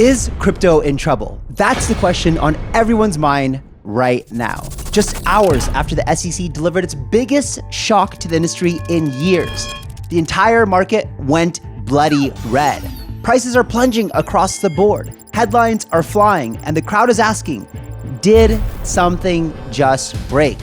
Is crypto in trouble? That's the question on everyone's mind right now. Just hours after the SEC delivered its biggest shock to the industry in years, the entire market went bloody red. Prices are plunging across the board. Headlines are flying, and the crowd is asking, did something just break?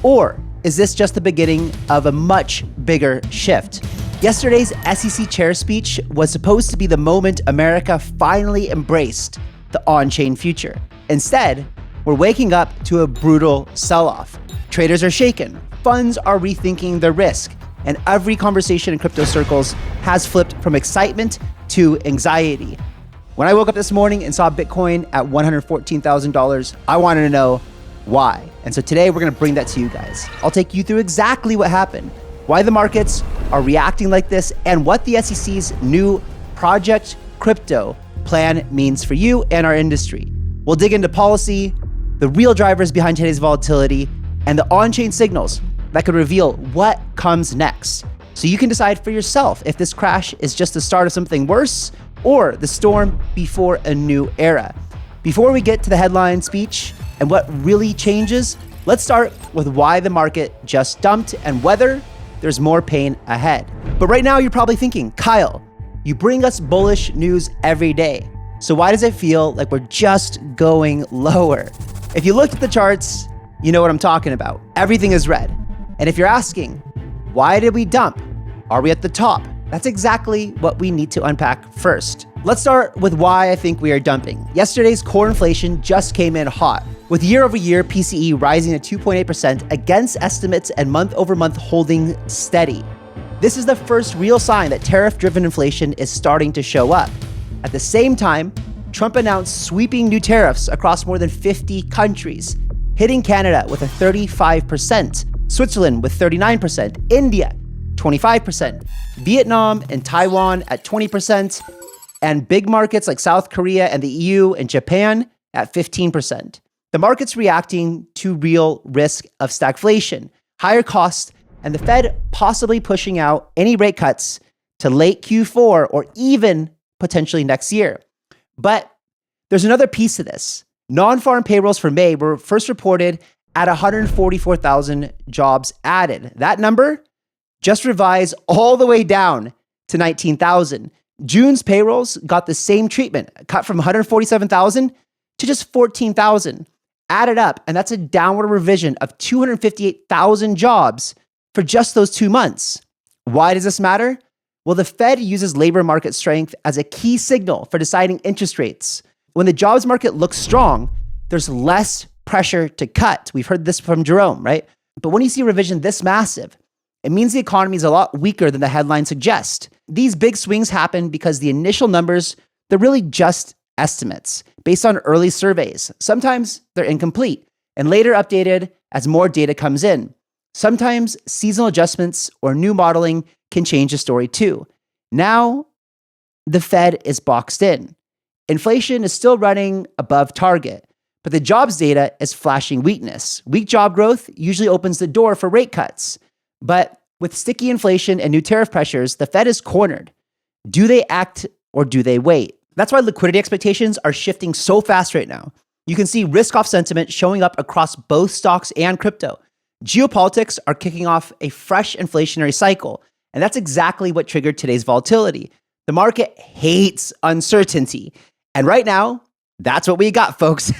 Or is this just the beginning of a much bigger shift? Yesterday's SEC chair speech was supposed to be the moment America finally embraced the on-chain future. Instead, we're waking up to a brutal sell-off. Traders are shaken, funds are rethinking their risk, and every conversation in crypto circles has flipped from excitement to anxiety. When I woke up this morning and saw Bitcoin at $114,000, I wanted to know why. And so today we're gonna bring that to you guys. I'll take you through exactly what happened, why the markets are reacting like this, and what the SEC's new Project Crypto plan means for you and our industry. We'll dig into policy, the real drivers behind today's volatility, and the on-chain signals that could reveal what comes next. So you can decide for yourself if this crash is just the start of something worse or the storm before a new era. Before we get to the headline speech and what really changes, let's start with why the market just dumped and whether there's more pain ahead. But right now you're probably thinking, Kyle, you bring us bullish news every day. So why does it feel like we're just going lower? If you looked at the charts, you know what I'm talking about. Everything is red. And if you're asking, why did we dump? Are we at the top? That's exactly what we need to unpack first. Let's start with why I think we are dumping. Yesterday's core inflation just came in hot, with year-over-year PCE rising to 2.8% against estimates and month-over-month holding steady. This is the first real sign that tariff-driven inflation is starting to show up. At the same time, Trump announced sweeping new tariffs across more than 50 countries, hitting Canada with a 35%, Switzerland with 39%, India 25%, Vietnam and Taiwan at 20%, and big markets like South Korea and the EU and Japan at 15%. The market's reacting to real risk of stagflation, higher costs, and the Fed possibly pushing out any rate cuts to late Q4 or even potentially next year. But there's another piece to this. Non-farm payrolls for May were first reported at 144,000 jobs added. That number just revised all the way down to 19,000. June's payrolls got the same treatment, cut from 147,000 to just 14,000. Added up, and that's a downward revision of 258,000 jobs for just those 2 months. Why does this matter? Well, the Fed uses labor market strength as a key signal for deciding interest rates. When the jobs market looks strong, there's less pressure to cut. We've heard this from Jerome, right? But when you see a revision this massive, it means the economy is a lot weaker than the headlines suggest. These big swings happen because the initial numbers, they're really just estimates based on early surveys. Sometimes they're incomplete and later updated as more data comes in. Sometimes seasonal adjustments or new modeling can change the story too. Now, the Fed is boxed in. Inflation is still running above target, but the jobs data is flashing weakness. Weak job growth usually opens the door for rate cuts. But with sticky inflation and new tariff pressures, the Fed is cornered. Do they act or do they wait? That's why liquidity expectations are shifting so fast right now. You can see risk-off sentiment showing up across both stocks and crypto. Geopolitics are kicking off a fresh inflationary cycle, and that's exactly what triggered today's volatility. The market hates uncertainty. And right now, that's what we got, folks.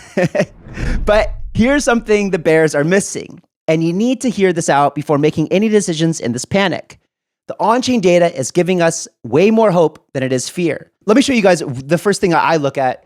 But here's something the bears are missing. And you need to hear this out before making any decisions in this panic. The on-chain data is giving us way more hope than it is fear. Let me show you guys the first thing I look at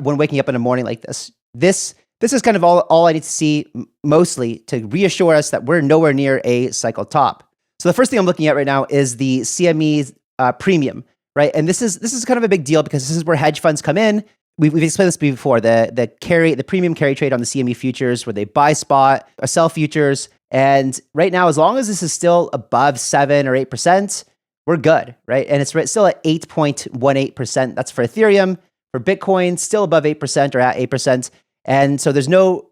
when waking up in a morning like this. This is kind of all I need to see mostly to reassure us that we're nowhere near a cycle top. So the first thing I'm looking at right now is the CME premium, right? And this is kind of a big deal because this is where hedge funds come in. We've explained this before, the premium carry trade on the CME futures where they buy spot or sell futures. And right now, as long as this is still above 7 or 8%, we're good, right? And it's still at 8.18%. That's for Ethereum. For Bitcoin, still above 8% or at 8%. And so there's no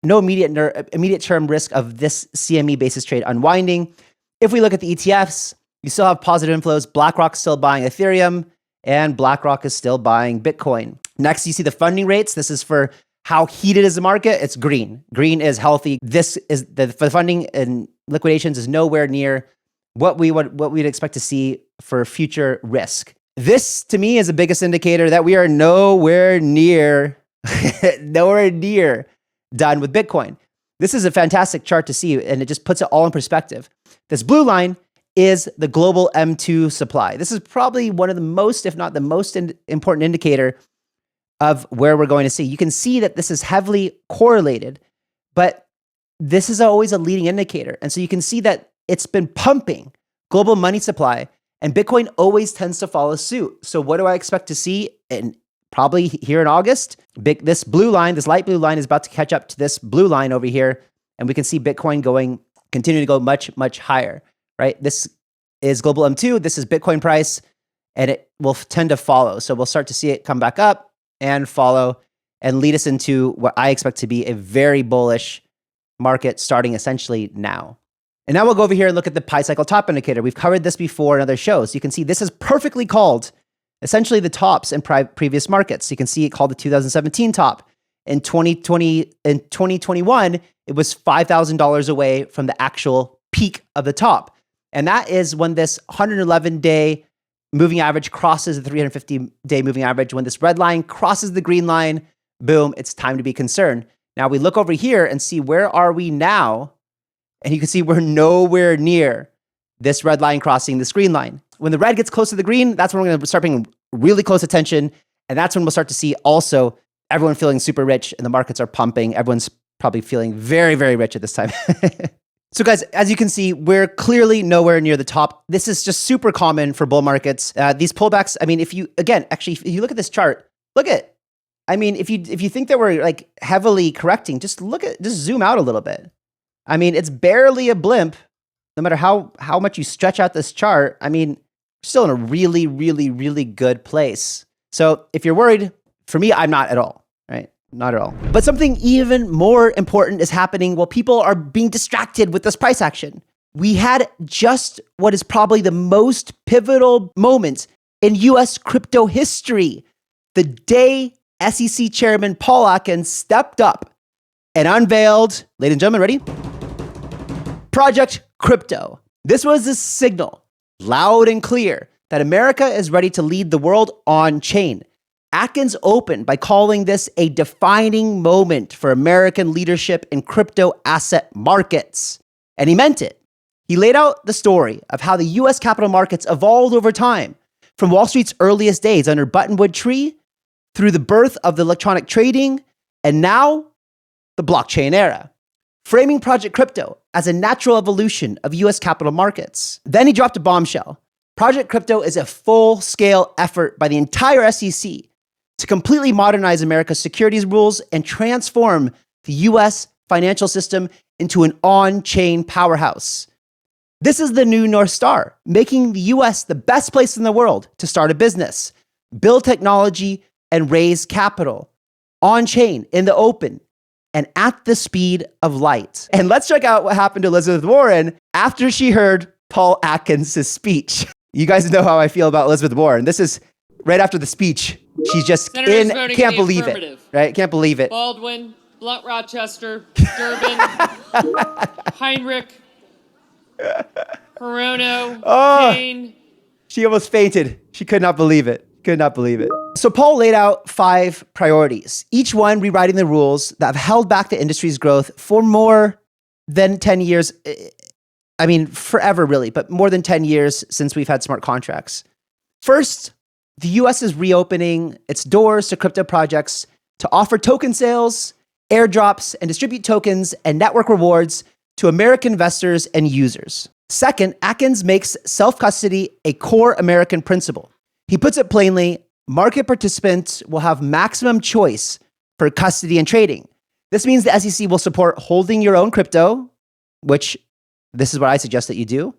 immediate term risk of this CME basis trade unwinding. If we look at the ETFs, you still have positive inflows. BlackRock's still buying Ethereum. and BlackRock is still buying Bitcoin. Next, you see the funding rates. This is for how heated is the market. It's green. Green is healthy. This is the funding and liquidations is nowhere near what we'd expect to see for future risk. This, to me, is the biggest indicator that we are nowhere near done with Bitcoin. This is a fantastic chart to see, and it just puts it all in perspective. This blue line is the global M2 supply. This is probably one of the most, if not the most important indicator of where we're going to see. You can see that this is heavily correlated, but this is always a leading indicator. And so you can see that it's been pumping global money supply, and Bitcoin always tends to follow suit. So what do I expect to see probably here in August? This blue line, this light blue line is about to catch up to this blue line over here, and we can see Bitcoin continuing to go much, much higher, right? This is global M2, this is Bitcoin price, and it will tend to follow. So we'll start to see it come back up and follow and lead us into what I expect to be a very bullish market starting essentially now. And now we'll go over here and look at the Pi cycle top indicator. We've covered this before in other shows. You can see this is perfectly called essentially the tops in previous markets. You can see it called the 2017 top. In 2021, it was $5,000 away from the actual peak of the top. And that is when this 111-day moving average crosses the 350-day moving average. When this red line crosses the green line, boom, it's time to be concerned. Now we look over here and see where are we now? And you can see we're nowhere near this red line crossing this green line. When the red gets close to the green, that's when we're going to start paying really close attention. And that's when we'll start to see also everyone feeling super rich and the markets are pumping. Everyone's probably feeling very, very rich at this time. So guys, as you can see, we're clearly nowhere near the top. This is just super common for bull markets. These pullbacks, I mean, if you look at this chart, I mean, if you think that we're like heavily correcting, just zoom out a little bit. I mean, it's barely a blimp, no matter how much you stretch out this chart. I mean, we're still in a really, really, really good place. So if you're worried, for me, I'm not at all, right? Not at all. But something even more important is happening while people are being distracted with this price action. We had just what is probably the most pivotal moment in US crypto history. The day SEC Chairman Paul Atkins stepped up and unveiled, ladies and gentlemen, ready? Project Crypto. This was a signal, loud and clear, that America is ready to lead the world on chain. Atkins opened by calling this a defining moment for American leadership in crypto asset markets. And he meant it. He laid out the story of how the US capital markets evolved over time, from Wall Street's earliest days under Buttonwood Tree, through the birth of the electronic trading, and now the blockchain era, framing Project Crypto as a natural evolution of US capital markets. Then he dropped a bombshell. Project Crypto is a full-scale effort by the entire SEC to completely modernize America's securities rules and transform the US financial system into an on-chain powerhouse. This is the new North Star, making the US the best place in the world to start a business, build technology, and raise capital on-chain, in the open, and at the speed of light. And let's check out what happened to Elizabeth Warren after she heard Paul Atkins' speech. You guys know how I feel about Elizabeth Warren. This is right after the speech. She's just can't believe it, right? Can't believe it. Baldwin, Blunt Rochester, Durbin, Heinrich, Hirono, Kane. She almost fainted. She could not believe it. Could not believe it. So Paul laid out 5 priorities, each one rewriting the rules that have held back the industry's growth for more than 10 years. I mean, forever really, but more than 10 years since we've had smart contracts. First, the US is reopening its doors to crypto projects to offer token sales, airdrops, and distribute tokens and network rewards to American investors and users. Second, Atkins makes self-custody a core American principle. He puts it plainly, market participants will have maximum choice for custody and trading. This means the SEC will support holding your own crypto, which this is what I suggest that you do.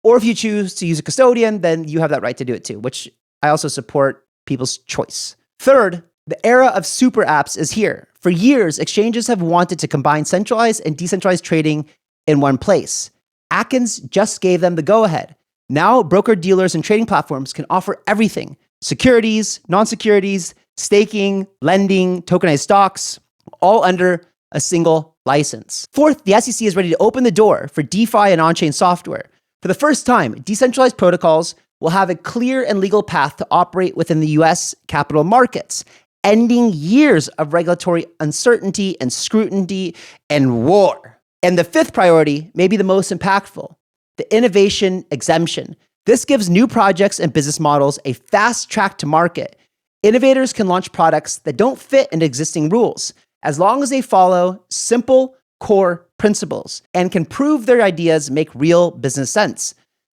Or if you choose to use a custodian, then you have that right to do it too, which I also support people's choice. Third, the era of super apps is here. For years, exchanges have wanted to combine centralized and decentralized trading in one place. Atkins just gave them the go-ahead. Now, broker-dealers and trading platforms can offer everything securities, non-securities, staking, lending, tokenized stocks, all under a single license. Fourth, the SEC is ready to open the door for DeFi and on-chain software. For the first time, decentralized protocols will have a clear and legal path to operate within the US capital markets, ending years of regulatory uncertainty and scrutiny and war. And the fifth priority, maybe the most impactful, the innovation exemption. This gives new projects and business models a fast track to market. Innovators can launch products that don't fit into existing rules, as long as they follow simple core principles and can prove their ideas make real business sense.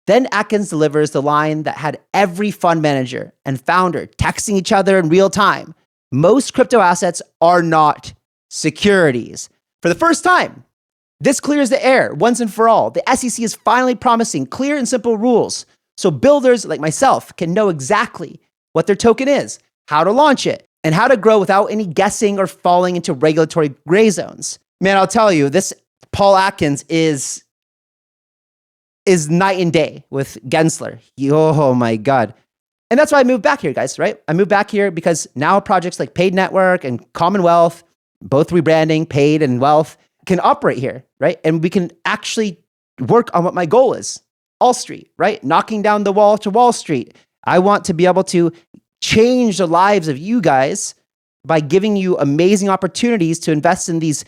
Then Atkins delivers the line that had every fund manager and founder texting each other in real time. Most crypto assets are not securities. For the first time, this clears the air once and for all. The SEC is finally promising clear and simple rules so builders like myself can know exactly what their token is, how to launch it, and how to grow without any guessing or falling into regulatory gray zones. Man, I'll tell you, this Paul Atkins is night and day with Gensler. Oh my God. And that's why I moved back here, guys, right? I moved back here because now projects like Paid Network and Commonwealth, both rebranding, Paid and Wealth, can operate here, right? And we can actually work on what my goal is. Wall Street, right? Knocking down the wall to Wall Street. I want to be able to change the lives of you guys by giving you amazing opportunities to invest in these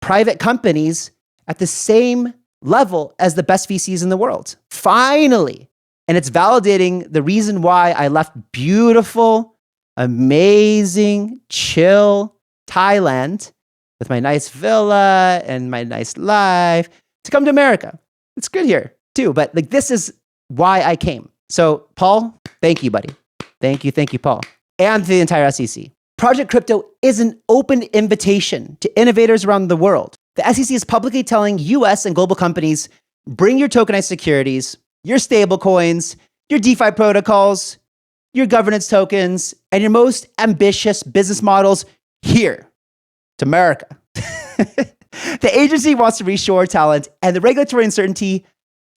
private companies at the same level as the best VCs in the world. Finally. And it's validating the reason why I left beautiful, amazing, chill Thailand with my nice villa and my nice life to come to America. It's good here too, but like this is why I came. So Paul, thank you, buddy. Thank you, Paul. And to the entire SEC. Project Crypto is an open invitation to innovators around the world. The SEC is publicly telling US and global companies, bring your tokenized securities, your stable coins, your DeFi protocols, your governance tokens, and your most ambitious business models here to America. The agency wants to reshore talent and the regulatory uncertainty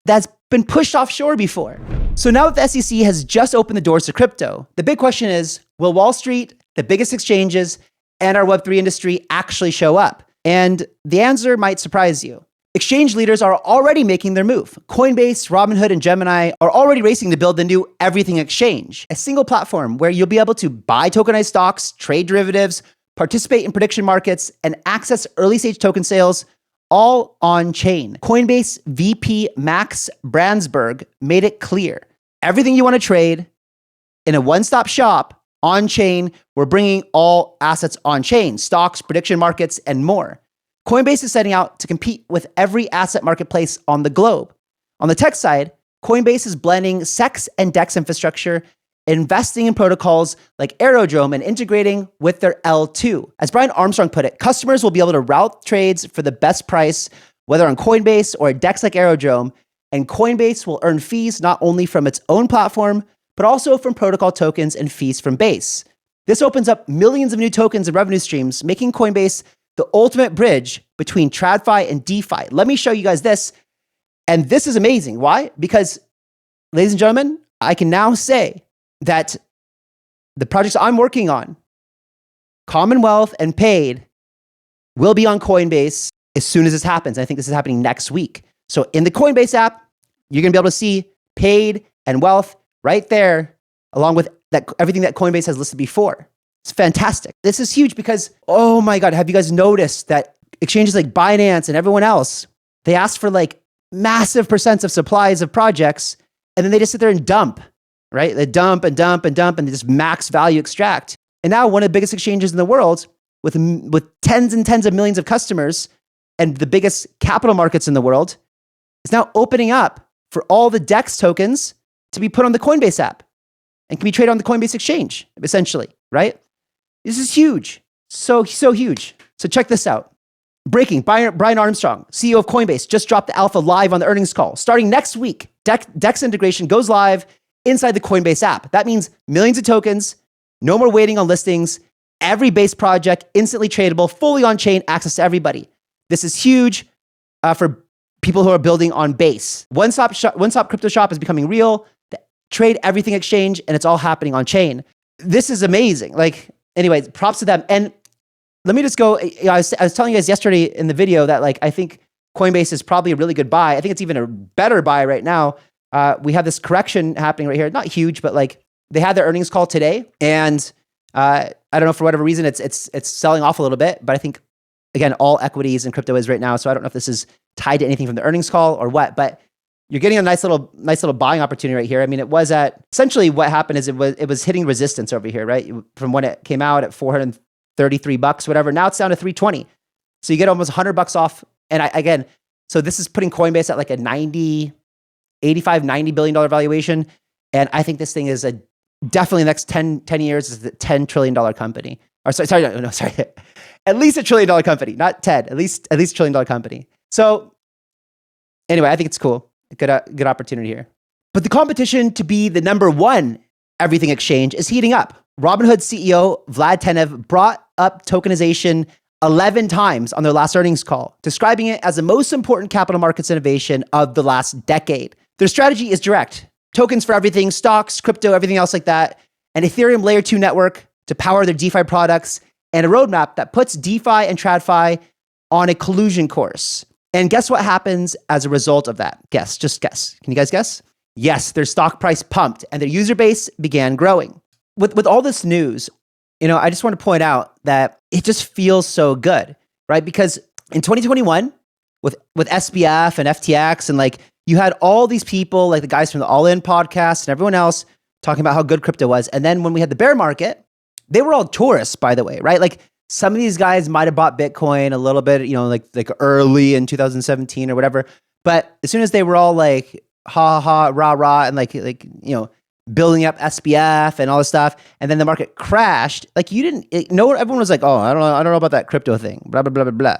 that's been pushed offshore before. So now that the SEC has just opened the doors to crypto, the big question is, will Wall Street, the biggest exchanges, and our Web3 industry actually show up? And the answer might surprise you. Exchange leaders are already making their move. Coinbase, Robinhood, and Gemini are already racing to build the new Everything Exchange, a single platform where you'll be able to buy tokenized stocks, trade derivatives, participate in prediction markets, and access early-stage token sales all on chain. Coinbase VP Max Brandsburg made it clear. Everything you want to trade in a one-stop shop on chain, we're bringing all assets on chain, stocks, prediction markets, and more. Coinbase is setting out to compete with every asset marketplace on the globe. On the tech side, Coinbase is blending SEX and DEX infrastructure, investing in protocols like Aerodrome and integrating with their L2. As Brian Armstrong put it, customers will be able to route trades for the best price, whether on Coinbase or a DEX like Aerodrome, and Coinbase will earn fees not only from its own platform, but also from protocol tokens and fees from Base. This opens up millions of new tokens and revenue streams, making Coinbase the ultimate bridge between TradFi and DeFi. Let me show you guys this. And this is amazing. Why? Because, ladies and gentlemen, I can now say that the projects I'm working on, Commonwealth and Paid, will be on Coinbase as soon as this happens. I think this is happening next week. So in the Coinbase app, you're going to be able to see Paid and Wealth right there, along with everything that Coinbase has listed before. It's fantastic. This is huge because, oh my God, have you guys noticed that exchanges like Binance and everyone else, they ask for like massive percents of supplies of projects, and then they just sit there and dump, right? They dump and dump and dump, and they just max value extract. And now one of the biggest exchanges in the world with tens and tens of millions of customers and the biggest capital markets in the world is now opening up for all the DEX tokens to be put on the Coinbase app and can be traded on the Coinbase exchange, essentially, right? This is huge. So huge. So check this out. Breaking, Brian Armstrong, CEO of Coinbase, just dropped the alpha live on the earnings call. Starting next week, DEX integration goes live inside the Coinbase app. That means millions of tokens, no more waiting on listings, every Base project instantly tradable, fully on-chain, access to everybody. This is huge for people who are building on Base. One-stop crypto shop is becoming real. trade everything exchange, and it's all happening on chain. This is amazing. Like, anyway, props to them. And let me just go, I was telling you guys yesterday in the video that like, I think Coinbase is probably a really good buy. I think it's even a better buy right now. We have this correction happening right here. Not huge, but like they had their earnings call today. And I don't know, for whatever reason, it's selling off a little bit, but I think again, all equities and crypto is right now. So I don't know if this is tied to anything from the earnings call or what, but you're getting a nice little buying opportunity right here. I mean, it was at, essentially what happened is it was hitting resistance over here, right? From when it came out at $433, whatever. Now it's down to 320. So you get almost $100 off. And so this is putting Coinbase at like a 85, $90 billion valuation. And I think this thing is definitely the next 10 years is a $10 trillion company. Or sorry, at least $1 trillion company, not 10, at least $1 trillion company. So anyway, I think it's cool. Good opportunity here. But the competition to be the number one everything exchange is heating up. Robinhood CEO Vlad Tenev brought up tokenization 11 times on their last earnings call, describing it as the most important capital markets innovation of the last decade. Their strategy is direct. Tokens for everything, stocks, crypto, everything else like that, an Ethereum layer 2 network to power their DeFi products, and a roadmap that puts DeFi and TradFi on a collusion course. And guess what happens as a result of that? Just guess. Can you guys guess? Yes, their stock price pumped and their user base began growing. With all this news, I just want to point out that it just feels so good, right? Because in 2021, with SBF and FTX, and like you had all these people, like the guys from the All In podcast and everyone else talking about how good crypto was. And then when we had the bear market, they were all tourists, by the way, right? Like some of these guys might have bought Bitcoin a little bit, like early in 2017 or whatever. But as soon as they were all like, ha ha, rah rah, and like building up SBF and all this stuff, and then the market crashed, like everyone was like, oh, I don't know about that crypto thing, blah, blah, blah, blah, blah.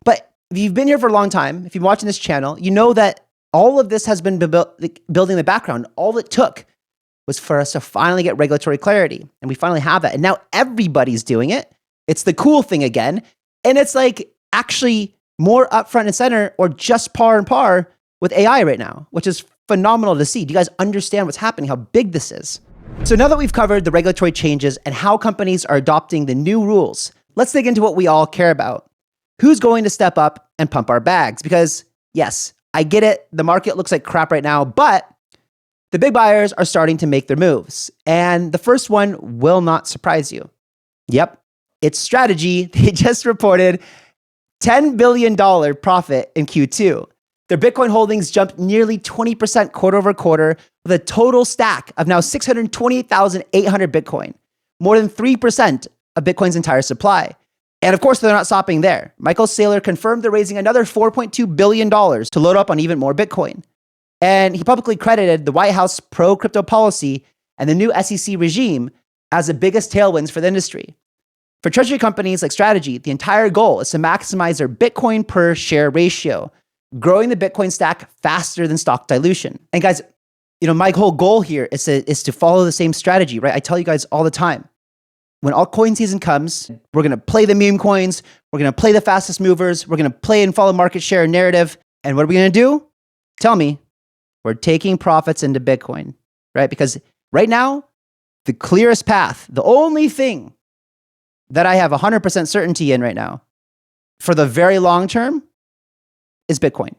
But if you've been here for a long time, if you've been watching this channel, you know that all of this has been building in the background. All it took was for us to finally get regulatory clarity. And we finally have that. And now everybody's doing it. It's the cool thing again. And it's like actually more upfront and center or just par and par with AI right now, which is phenomenal to see. Do you guys understand what's happening, how big this is? So now that we've covered the regulatory changes and how companies are adopting the new rules, let's dig into what we all care about. Who's going to step up and pump our bags? Because yes, I get it. The market looks like crap right now, but the big buyers are starting to make their moves. And the first one will not surprise you. Yep, it's Strategy. They just reported $10 billion profit in Q2. Their Bitcoin holdings jumped nearly 20% quarter over quarter with a total stack of now 628,800 Bitcoin, more than 3% of Bitcoin's entire supply. And of course, they're not stopping there. Michael Saylor confirmed they're raising another $4.2 billion to load up on even more Bitcoin. And he publicly credited the White House pro-crypto policy and the new SEC regime as the biggest tailwinds for the industry. For treasury companies like Strategy, the entire goal is to maximize their Bitcoin per share ratio, growing the Bitcoin stack faster than stock dilution. And guys, my whole goal here is to follow the same strategy, right? I tell you guys all the time, when altcoin season comes, we're going to play the meme coins. We're going to play the fastest movers. We're going to play and follow market share narrative. And what are we going to do? Tell me. We're taking profits into Bitcoin, right? Because right now, the clearest path, the only thing that I have 100% certainty in right now for the very long term is Bitcoin.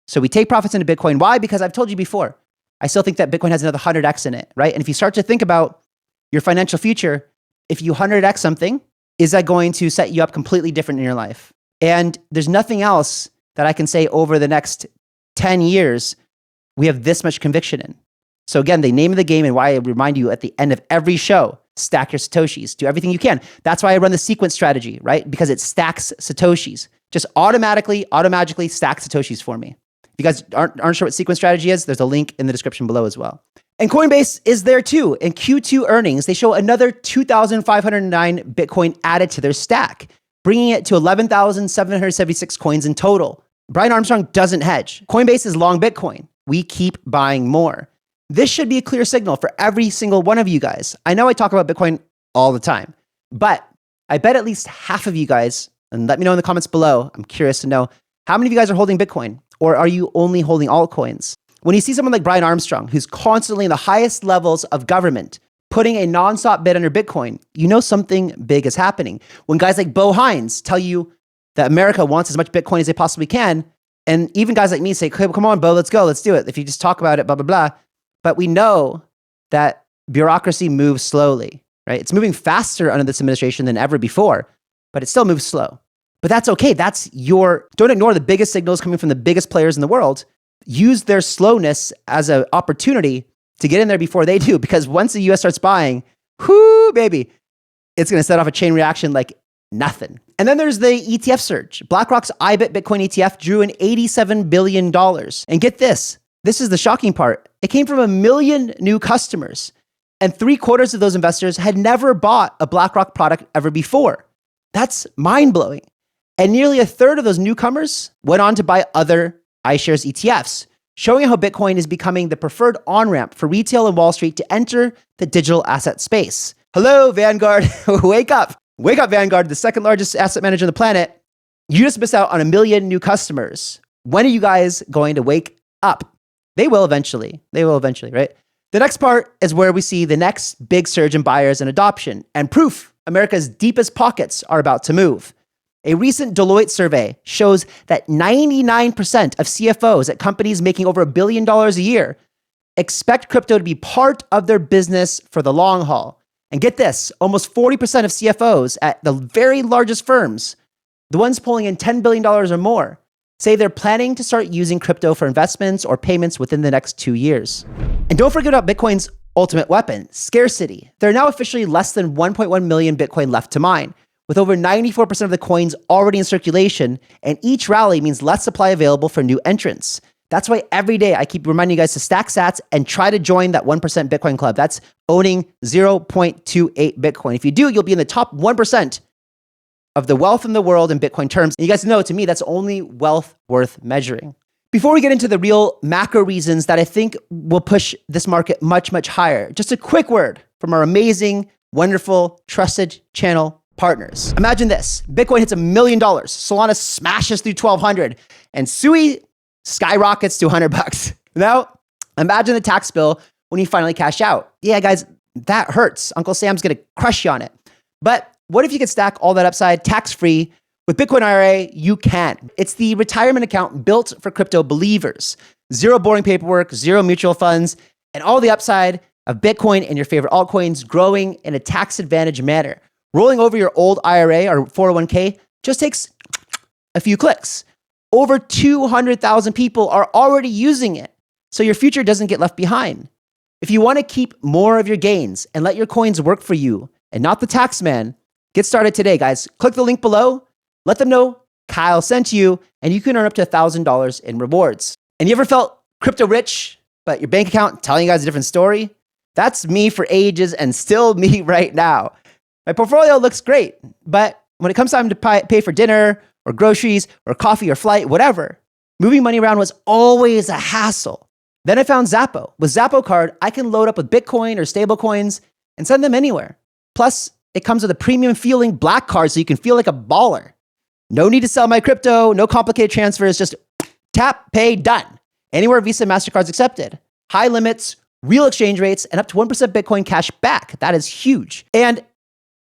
So we take profits into Bitcoin. Why? Because I've told you before, I still think that Bitcoin has another 100x in it, right? And if you start to think about your financial future, if you 100x something, is that going to set you up completely different in your life? And there's nothing else that I can say over the next 10 years we have this much conviction in. So again, the name of the game and why I remind you at the end of every show, stack your Satoshis. Do everything you can. That's why I run the sequence strategy, right? Because it stacks Satoshis. Just automatically stack Satoshis for me. If you guys aren't sure what sequence strategy is, there's a link in the description below as well. And Coinbase is there too. In Q2 earnings, they show another 2,509 Bitcoin added to their stack, bringing it to 11,776 coins in total. Brian Armstrong doesn't hedge. Coinbase is long Bitcoin. We keep buying more. This should be a clear signal for every single one of you guys. I know I talk about Bitcoin all the time, but I bet at least half of you guys, and let me know in the comments below, I'm curious to know, how many of you guys are holding Bitcoin? Or are you only holding altcoins? When you see someone like Brian Armstrong, who's constantly in the highest levels of government, putting a nonstop bid under Bitcoin, you know something big is happening. When guys like Bo Hines tell you that America wants as much Bitcoin as they possibly can, and even guys like me say, come on, Bo, let's go, let's do it. If you just talk about it, blah, blah, blah. But we know that bureaucracy moves slowly, right? It's moving faster under this administration than ever before, but it still moves slow. But that's okay. Don't ignore the biggest signals coming from the biggest players in the world. Use their slowness as an opportunity to get in there before they do, because once the US starts buying, whoo, baby, it's going to set off a chain reaction like nothing. And then there's the ETF surge. BlackRock's Bybit Bitcoin ETF drew in $87 billion. And get this is the shocking part. It came from 1 million new customers, and 3/4 of those investors had never bought a BlackRock product ever before. That's mind-blowing. And nearly 1/3 of those newcomers went on to buy other iShares ETFs, showing how Bitcoin is becoming the preferred on-ramp for retail and Wall Street to enter the digital asset space. Hello, Vanguard. Wake up. Wake up, Vanguard, the second largest asset manager on the planet. You just missed out on 1 million new customers. When are you guys going to wake up? They will eventually. Right? The next part is where we see the next big surge in buyers and adoption, and proof America's deepest pockets are about to move. A recent Deloitte survey shows that 99% of CFOs at companies making over $1 billion a year expect crypto to be part of their business for the long haul. And get this, almost 40% of CFOs at the very largest firms, the ones pulling in $10 billion or more, say they're planning to start using crypto for investments or payments within the next 2 years. And don't forget about Bitcoin's ultimate weapon, scarcity. There are now officially less than 1.1 million Bitcoin left to mine, with over 94% of the coins already in circulation, and each rally means less supply available for new entrants. That's why every day I keep reminding you guys to stack sats and try to join that 1% Bitcoin club. That's owning 0.28 Bitcoin. If you do, you'll be in the top 1% of the wealth in the world in Bitcoin terms. And you guys know, to me, that's only wealth worth measuring. Before we get into the real macro reasons that I think will push this market much, much higher, just a quick word from our amazing, wonderful, trusted channel partners. Imagine this. Bitcoin hits $1 million. Solana smashes through 1,200 and Sui skyrockets to $100. Now, imagine the tax bill when you finally cash out. Yeah, guys, that hurts. Uncle Sam's going to crush you on it. But what if you could stack all that upside tax-free? With Bitcoin IRA, you can. It's the retirement account built for crypto believers. Zero boring paperwork, zero mutual funds, and all the upside of Bitcoin and your favorite altcoins growing in a tax-advantaged manner. Rolling over your old IRA or 401k just takes a few clicks. Over 200,000 people are already using it, so your future doesn't get left behind. If you want to keep more of your gains and let your coins work for you and not the tax man, get started today, guys. Click the link below, let them know Kyle sent you, and you can earn up to $1,000 in rewards. And you ever felt crypto rich, but your bank account telling you guys a different story? That's me for ages and still me right now. My portfolio looks great, but when it comes time to pay for dinner or groceries or coffee or flight, whatever, moving money around was always a hassle. Then I found Xapo. With Xapo card, I can load up with Bitcoin or stable coins and send them anywhere. Plus, it comes with a premium feeling black card so you can feel like a baller. No need to sell my crypto, no complicated transfers, just tap, pay, done. Anywhere Visa, MasterCard's accepted. High limits, real exchange rates, and up to 1% Bitcoin cash back. That is huge. And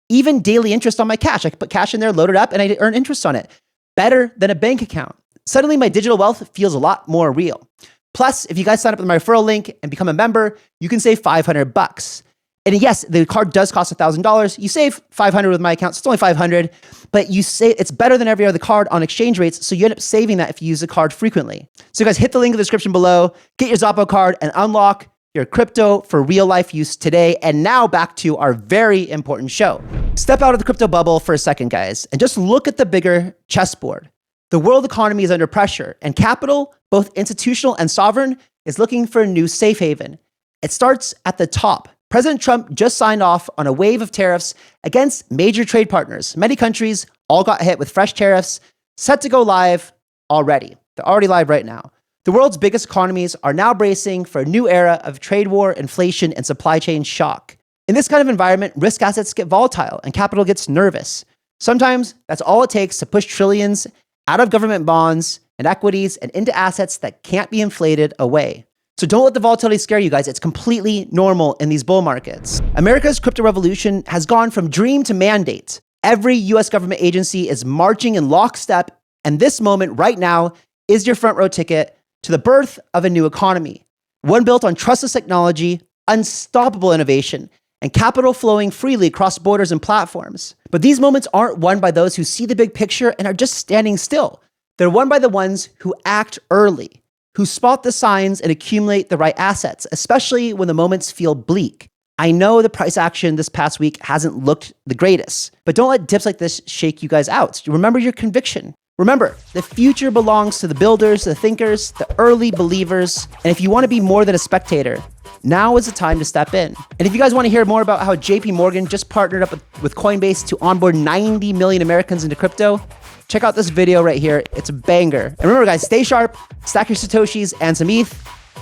even daily interest on my cash. I can put cash in there, load it up, and I earn interest on it. Better than a bank account. Suddenly, my digital wealth feels a lot more real. Plus, if you guys sign up with my referral link and become a member, you can save $500. And yes, the card does cost $1,000. You save $500 with my account, so it's only $500, but you say it's better than every other card on exchange rates, so you end up saving that if you use the card frequently. So guys, hit the link in the description below, get your Xapo card, and unlock your crypto for real life use today. And now back to our very important show. Step out of the crypto bubble for a second, guys, and just look at the bigger chessboard. The world economy is under pressure, and capital, both institutional and sovereign, is looking for a new safe haven. It starts at the top. President Trump just signed off on a wave of tariffs against major trade partners. Many countries all got hit with fresh tariffs, set to go live already. They're already live right now. The world's biggest economies are now bracing for a new era of trade war, inflation, and supply chain shock. In this kind of environment, risk assets get volatile and capital gets nervous. Sometimes that's all it takes to push trillions out of government bonds and equities and into assets that can't be inflated away. So don't let the volatility scare you guys. It's completely normal in these bull markets. America's crypto revolution has gone from dream to mandate. Every US government agency is marching in lockstep, and this moment right now is your front row ticket to the birth of a new economy. One built on trustless technology, unstoppable innovation, and capital flowing freely across borders and platforms. But these moments aren't won by those who see the big picture and are just standing still. They're won by the ones who act early, who spot the signs and accumulate the right assets, especially when the moments feel bleak. I know the price action this past week hasn't looked the greatest, but don't let dips like this shake you guys out. Remember your conviction. Remember, the future belongs to the builders, the thinkers, the early believers. And if you want to be more than a spectator, now is the time to step in. And if you guys want to hear more about how JP Morgan just partnered up with Coinbase to onboard 90 million Americans into crypto, check out this video right here. It's a banger. And remember guys, stay sharp, stack your Satoshis and some ETH,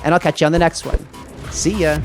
and I'll catch you on the next one. See ya.